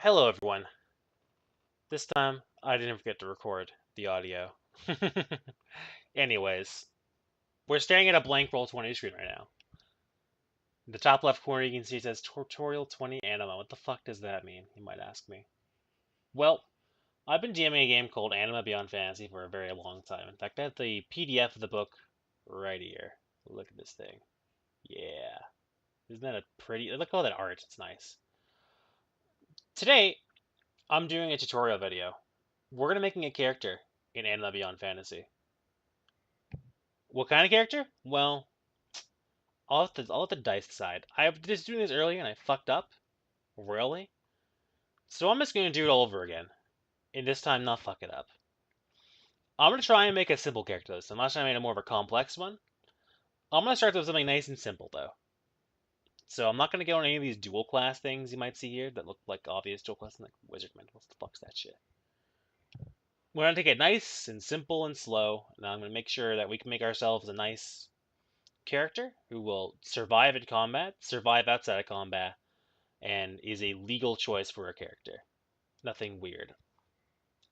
Hello, everyone. This time, I didn't forget to record the audio. Anyways, we're staring at a blank Roll20 screen right now. In the top left corner, you can see it says Tutorial 20 Anima. What the fuck does that mean, you might ask me? Well, I've been DMing a game called Anima Beyond Fantasy for a very long time. In fact, I have the PDF of the book right here. Look at this thing. Yeah. Isn't that a pretty... Look at all that art. It's nice. Today, I'm doing a tutorial video. We're going to be making a character in Anima Beyond Fantasy. What kind of character? Well, I'll let the dice decide. I was just doing this earlier and I fucked up royally. So I'm just going to do it all over again. And this time not fuck it up. I'm going to try and make a simple character this time. Last time I made a more of a complex one. I'm going to start with something nice and simple though. So I'm not going to go on any of these dual class things you might see here that look like obvious dual class, like Wizardman. What the fuck's that shit? We're going to take it nice and simple and slow. And I'm going to make sure that we can make ourselves a nice character who will survive in combat, survive outside of combat, and is a legal choice for a character. Nothing weird.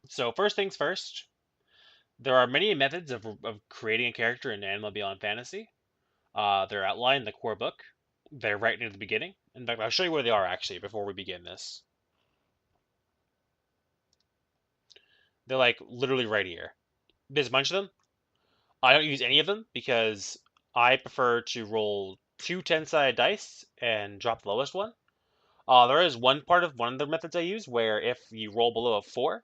So first things first, there are many methods of creating a character in Anima Beyond Fantasy. They're outlined in the core book. They're right near the beginning. In fact, I'll show you where they are actually before we begin this. They're like literally right here. There's a bunch of them. I don't use any of them because I prefer to roll two 10-sided dice and drop the lowest one. There is one of the methods I use where if you roll below a 4,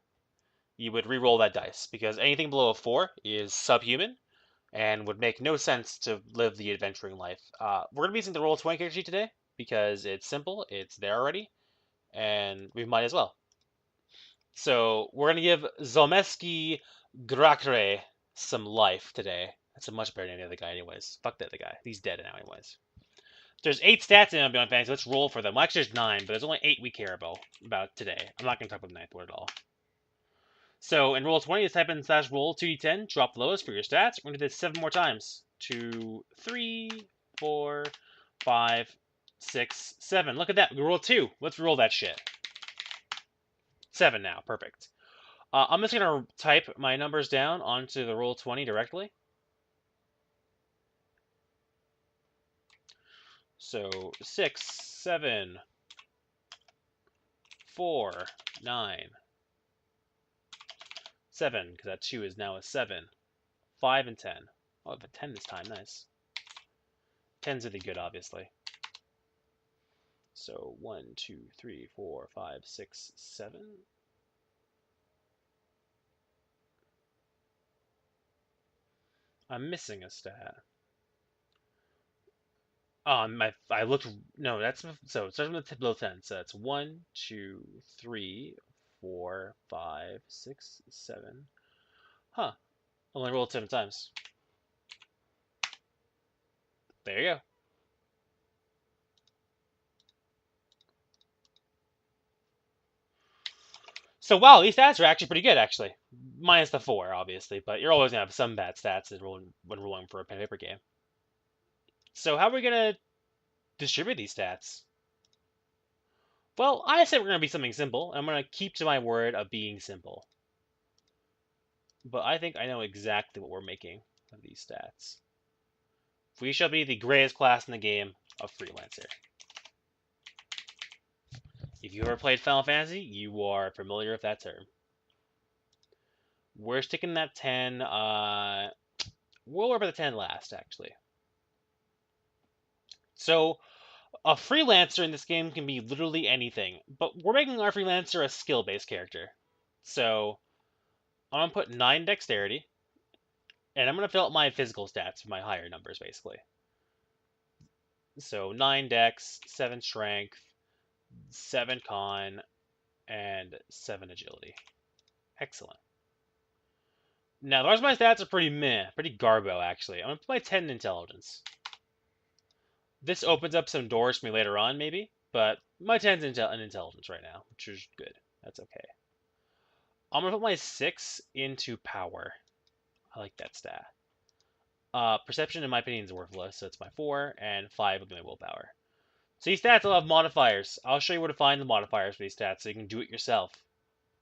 you would re-roll that dice, because anything below a 4 is subhuman and would make no sense to live the adventuring life. We're going to be using the Roll20 character sheet today because it's simple, it's there already, and we might as well. So we're going to give Zomeski Grakre some life today. That's a much better name than the other guy anyways. Fuck that other guy. He's dead now anyways. There's 8 stats in Beyond Fantasy. Let's roll for them. Well, actually, there's 9, but there's only 8 we care about today. I'm not going to talk about the 9th one at all. So in Roll20, just type in /roll 2d10, drop the lowest for your stats. We're going to do this 7 more times. 2, 3, 4, 5, 6, 7. Look at that. We rolled 2. Let's roll that shit. 7 now. Perfect. I'm just going to type my numbers down onto the Roll20 directly. So 6, 7, 4, 9, 7, because that 2 is now a 7, 5, and 10. Oh, I have a 10 this time, nice. 10's really good, obviously. So 1, 2, 3, 4, 5, 6, 7. I'm missing a stat. I looked, no, that's, so it starts from the below 10, so that's 1, 2, 3, 4, 5, 6, 7. Huh, only rolled 7 times. There you go. So wow, these stats are actually pretty good, actually. Minus the 4, obviously, but you're always gonna have some bad stats when rolling for a pen and paper game. So how are we gonna distribute these stats? Well, I said we're gonna be something simple. I'm gonna keep to my word of being simple. But I think I know exactly what we're making of these stats. We shall be the greatest class in the game of freelancer. If you ever played Final Fantasy, you are familiar with that term. We're sticking that 10. We'll worry about the 10 last, actually. So, a freelancer in this game can be literally anything, but we're making our freelancer a skill-based character. So, I'm going to put 9 dexterity, and I'm going to fill out my physical stats for my higher numbers, basically. So, 9 dex, 7 strength, 7 con, and 7 agility. Excellent. Now, the rest of my stats are pretty meh, pretty garbo, actually. I'm going to put my 10 intelligence. This opens up some doors for me later on, maybe, but my 10's in intelligence right now, which is good. That's okay. I'm going to put my 6 into power. I like that stat. Perception, in my opinion, is worthless, so it's my 4, and 5 will be my willpower. So these stats will have modifiers. I'll show you where to find the modifiers for these stats so you can do it yourself.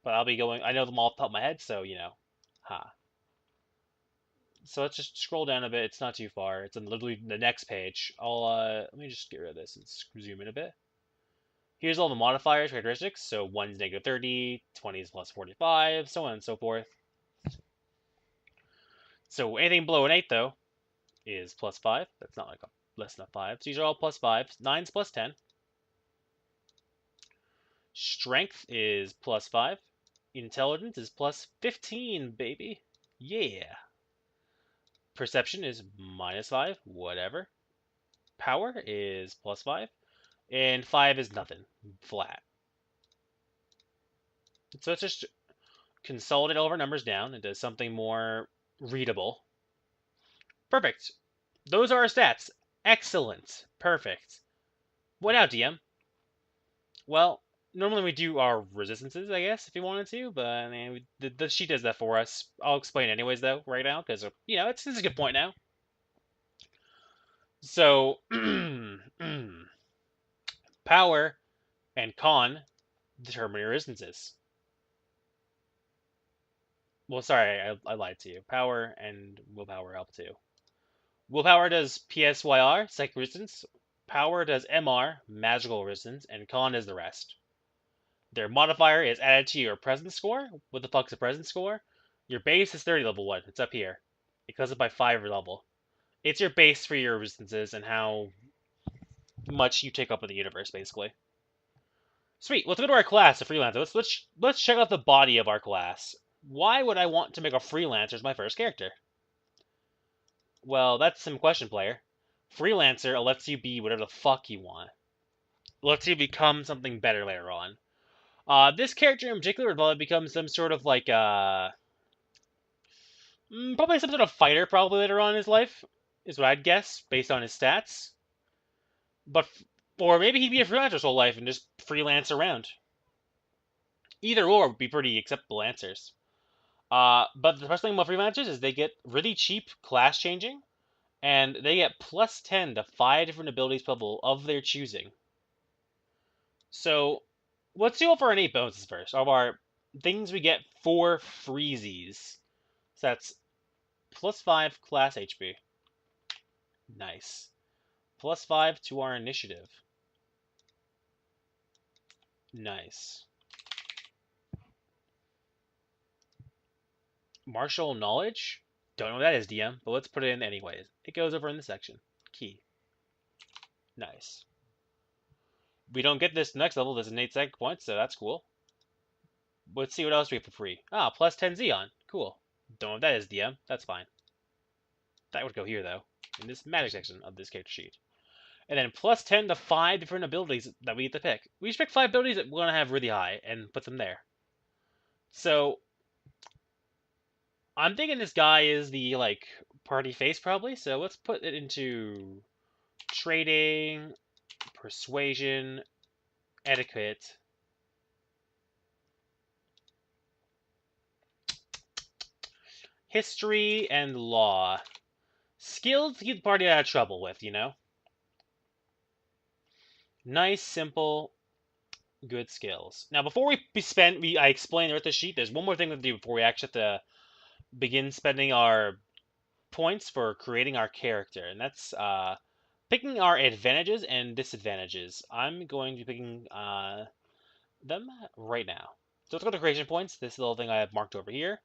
But I'll be going, I know them all off the top of my head, so, you know. Ha. So let's just scroll down a bit. It's not too far. It's on literally the next page. Let me just get rid of this and zoom in a bit. Here's all the modifiers, characteristics. So 1 is negative 30, 20 is plus 45, so on and so forth. So anything below an 8, though, is plus 5. That's not like a less than a 5. So these are all plus 5. 9's plus 10. Strength is plus 5. Intelligence is plus 15, baby. Yeah. Perception is minus 5. Whatever. Power is plus 5. And 5 is nothing. Flat. So let's just consolidate all of our numbers down into something more readable. Perfect. Those are our stats. Excellent. Perfect. What now, DM? Well, normally we do our resistances, I guess, if you wanted to, but I mean, the sheet does that for us. I'll explain anyways, though, right now, because, you know, it's a good point now. So, power and con determine your resistances. Well, sorry, I lied to you. Power and willpower help too. Willpower does PSYR, psychic resistance. Power does MR, magical resistance, and con does the rest. Their modifier is added to your presence score. What the fuck's a presence score? Your base is 30 level 1. It's up here. It goes up by 5 level. It's your base for your resistances and how much you take up in the universe, basically. Sweet. Let's go to our class, a freelancer. Let's check out the body of our class. Why would I want to make a freelancer as my first character? Well, that's some question, player. Freelancer lets you be whatever the fuck you want. Lets you become something better later on. This character in particular would probably become some sort of like probably some sort of fighter probably later on in his life, is what I'd guess, based on his stats. But or maybe he'd be a freelancer his whole life and just freelance around. Either or would be pretty acceptable answers. But the first thing about freelancers is they get really cheap class changing, and they get plus 10 to 5 different abilities level of their choosing. So let's do all for our innate bonuses first. Of our things we get for freezies. So that's plus 5 class HP. Nice. Plus 5 to our initiative. Nice. Martial knowledge? Don't know what that is, DM, but let's put it in anyways. It goes over in the section. Key. Nice. We don't get this next level. There's an 8 psychic points, so that's cool. Let's see what else we have for free. Ah, plus 10 Xeon. Cool. Don't know what that is, DM. That's fine. That would go here, though, in this magic section of this character sheet. And then plus 10 to 5 different abilities that we get to pick. We just pick 5 abilities that we're going to have really high and put them there. So, I'm thinking this guy is the, like, party face, probably. So let's put it into trading, persuasion, etiquette, history, and law. Skills to keep the party out of trouble with, you know? Nice, simple, good skills. Now, before I explain the rest of the sheet, there's one more thing to do before we actually have to begin spending our points for creating our character, and that's picking our advantages and disadvantages. I'm going to be picking them right now. So let's go to creation points. This little thing I have marked over here.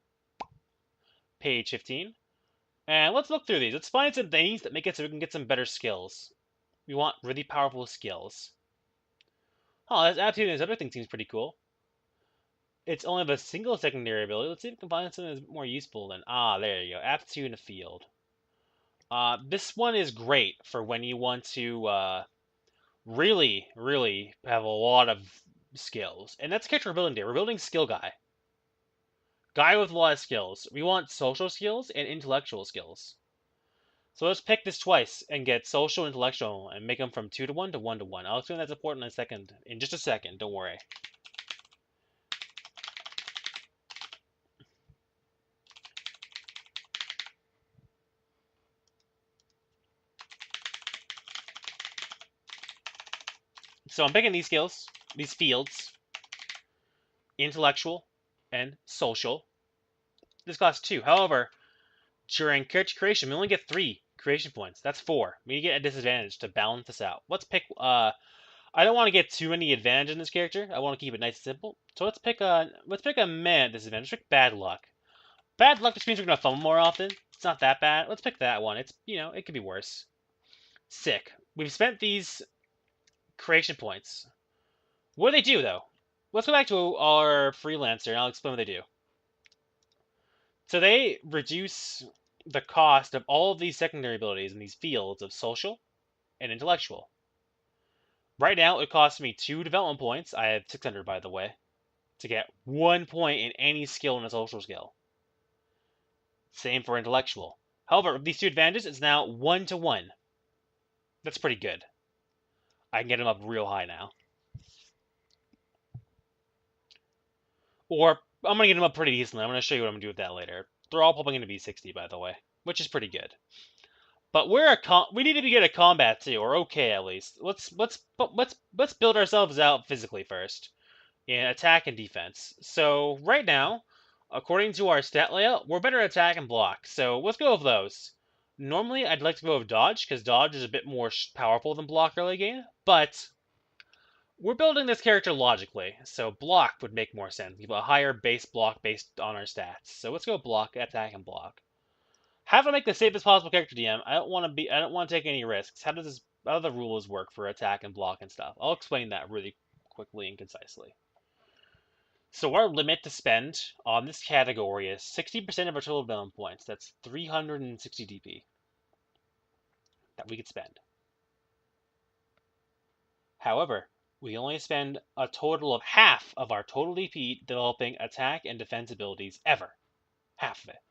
Page 15. And let's look through these. Let's find some things that make it so we can get some better skills. We want really powerful skills. Oh, this aptitude and this other thing seems pretty cool. It's only of a single secondary ability. Let's see if we can find something that's more useful than... Ah, there you go. Aptitude in the field. This one is great for when you want to really, really have a lot of skills. And that's character we're building here. We're building skill guy. Guy with a lot of skills. We want social skills and intellectual skills. So let's pick this twice and get social and intellectual and make them from 2 to 1 to 1 to 1. I'll explain that's important in just a second. Don't worry. So I'm picking these skills, these fields, intellectual and social. This costs 2. However, during character creation, we only get 3 creation points. That's 4. We get a disadvantage to balance this out. Let's pick. I don't want to get too many advantages in this character. I want to keep it nice and simple. So let's pick a meh disadvantage. Let's pick bad luck. Bad luck just means we're gonna fumble more often. It's not that bad. Let's pick that one. It's it could be worse. Sick. We've spent these creation points. What do they do though? Let's go back to our freelancer and I'll explain what they do. So they reduce the cost of all of these secondary abilities in these fields of social and intellectual. Right now, it costs me 2 development points. I have 600, by the way, to get 1 point in any skill in a social skill. Same for intellectual. However, with these 2 advantages, it's now 1 to 1. That's pretty good. I can get them up real high now. Or, I'm going to get them up pretty decently. I'm going to show you what I'm going to do with that later. They're all popping into V60, by the way, which is pretty good. But we need to be good at combat too, or okay at least. Let's build ourselves out physically first in attack and defense. So right now, according to our stat layout, we're better at attack and block. So let's go with those. Normally, I'd like to go with dodge because dodge is a bit more powerful than block early game, but we're building this character logically, so block would make more sense. We have a higher base block based on our stats. So let's go block, attack, and block. How to make the safest possible character, DM? I don't want to take any risks. How do the rules work for attack and block and stuff? I'll explain that really quickly and concisely. So our limit to spend on this category is 60% of our total development points. That's 360 DP that we could spend. However, we only spend a total of half of our total DP developing attack and defense abilities ever. Half of it.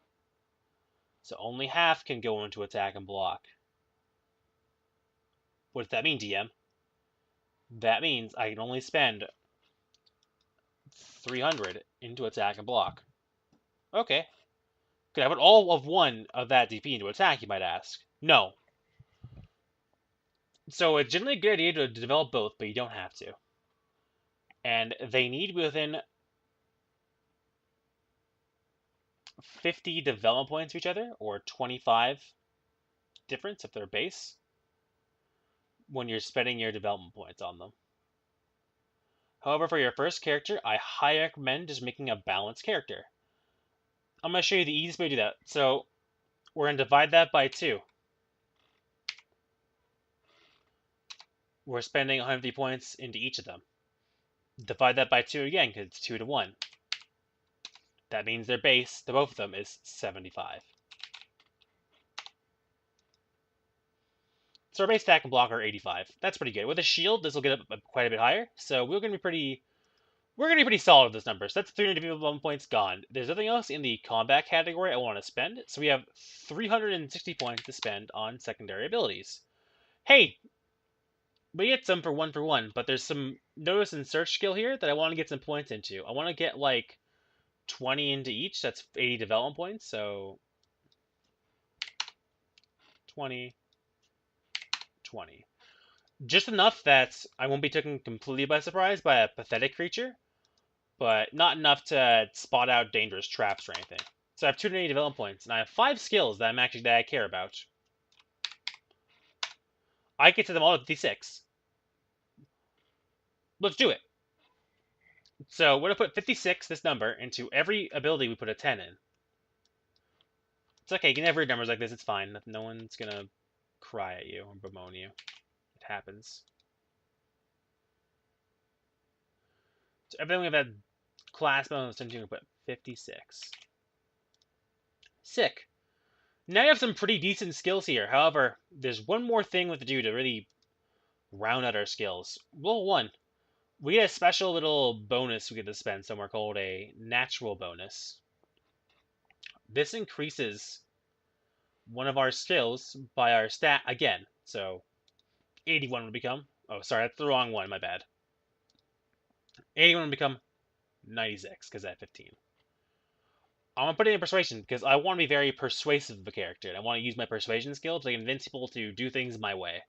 So only half can go into attack and block. What does that mean, DM? That means I can only spend 300 into attack and block. Okay. Could I put all of 1 of that DP into attack, you might ask? No. So it's generally a good idea to develop both, but you don't have to. And they need within 50 development points to each other, or 25 difference if they're base, when you're spending your development points on them. However, for your first character, I highly recommend just making a balanced character. I'm going to show you the easiest way to do that. So we're going to divide that by 2. We're spending 150 points into each of them. Divide that by 2 again, because it's 2 to 1. That means their base, to both of them, is 75. So our base attack and block are 85. That's pretty good. With a shield, this will get up quite a bit higher. So we're going to be pretty solid with this number. So that's 351 points gone. There's nothing else in the combat category I want to spend. So we have 360 points to spend on secondary abilities. Hey, we get some for 1, but there's some notice and search skill here that I want to get some points into. I want to get like 20 into each. That's 80 development points. So 20. Just enough that I won't be taken completely by surprise by a pathetic creature, but not enough to spot out dangerous traps or anything. So I have 280 development points, and I have 5 skills that I care about. I get to them all at 56. Let's do it. So we're going to put 56, this number, into every ability we put a 10 in. It's okay, you can have weird numbers like this, it's fine. No one's going to cry at you or bemoan you. It happens. So everything we have that class bonus, we put 56. Sick. Now you have some pretty decent skills here. However, there's one more thing we have to do to really round out our skills. Rule 1. We get a special little bonus we get to spend somewhere called a natural bonus. This increases one of our skills by our stat again. So 81 would become... Oh, sorry, that's the wrong one. My bad. 81 would become 96 because I have 15. I'm going to put it in persuasion because I want to be very persuasive of a character. And I want to use my persuasion skill to convince people to do things my way.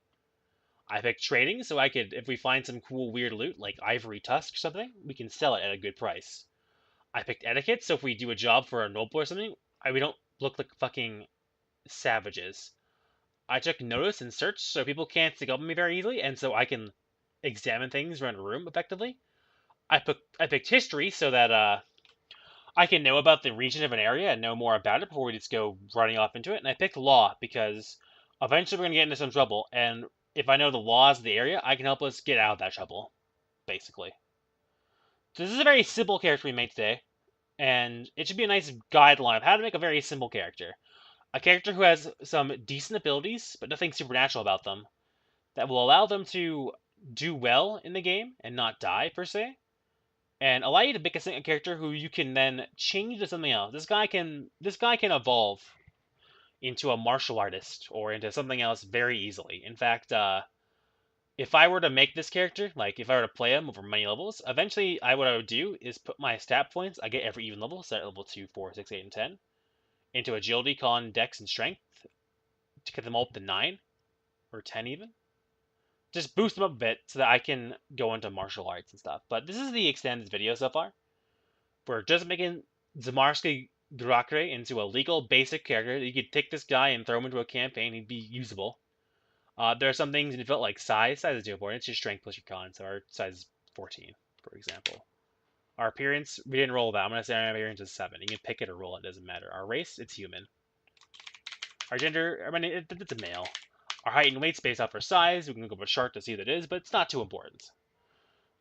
I picked trading, so I could, if we find some cool weird loot, like ivory tusk or something, we can sell it at a good price. I picked etiquette, so if we do a job for a noble or something, we don't look like fucking savages. I took notice and search, so people can't stick up on me very easily, and so I can examine things around a room effectively. I picked history, so that I can know about the region of an area and know more about it before we just go running off into it. And I picked law because eventually we're gonna get into some trouble, and if I know the laws of the area, I can help us get out of that trouble, basically. So this is a very simple character we made today, and it should be a nice guideline of how to make a very simple character. A character who has some decent abilities, but nothing supernatural about them, that will allow them to do well in the game and not die, per se, and allow you to pick a character who you can then change to something else. This guy can evolve into a martial artist or into something else very easily. In fact, if I were to make this character, like if I were to play him over many levels, eventually what I would do is put my stat points I get every even level, so at level 2, 4, 6, 8, and 10, into agility, con, dex, and strength to get them all up to 9 or 10 even. Just boost them up a bit so that I can go into martial arts and stuff. But this is the extended video so far. We're just making Zamarsky Drakre into a legal basic character. You could take this guy and throw him into a campaign, he'd be usable. There are some things in default like size. Size is too important. It's your strength plus your con. So our size is 14, for example. Our appearance, we didn't roll that. I'm going to say our appearance is 7. You can pick it or roll it. Doesn't matter. Our race, it's human. Our gender, it's a male. Our height and weight's based off our size. We can look up a chart to see what it is, but it's not too important.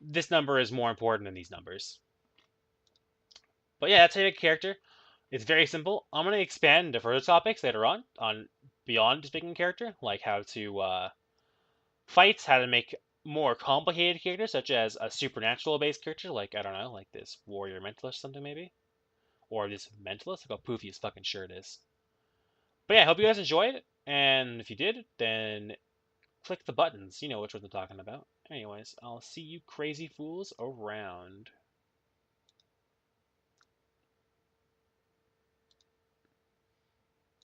This number is more important than these numbers. But yeah, that's how you make a character. It's very simple. I'm going to expand into further topics later on beyond just making a character, like how to fight, how to make more complicated characters, such as a supernatural-based character, like, I don't know, like this warrior mentalist or something, maybe? Or this mentalist, look how poofy his fucking shirt is. But yeah, I hope you guys enjoyed, and if you did, then click the buttons. You know which ones I'm talking about. Anyways, I'll see you crazy fools around.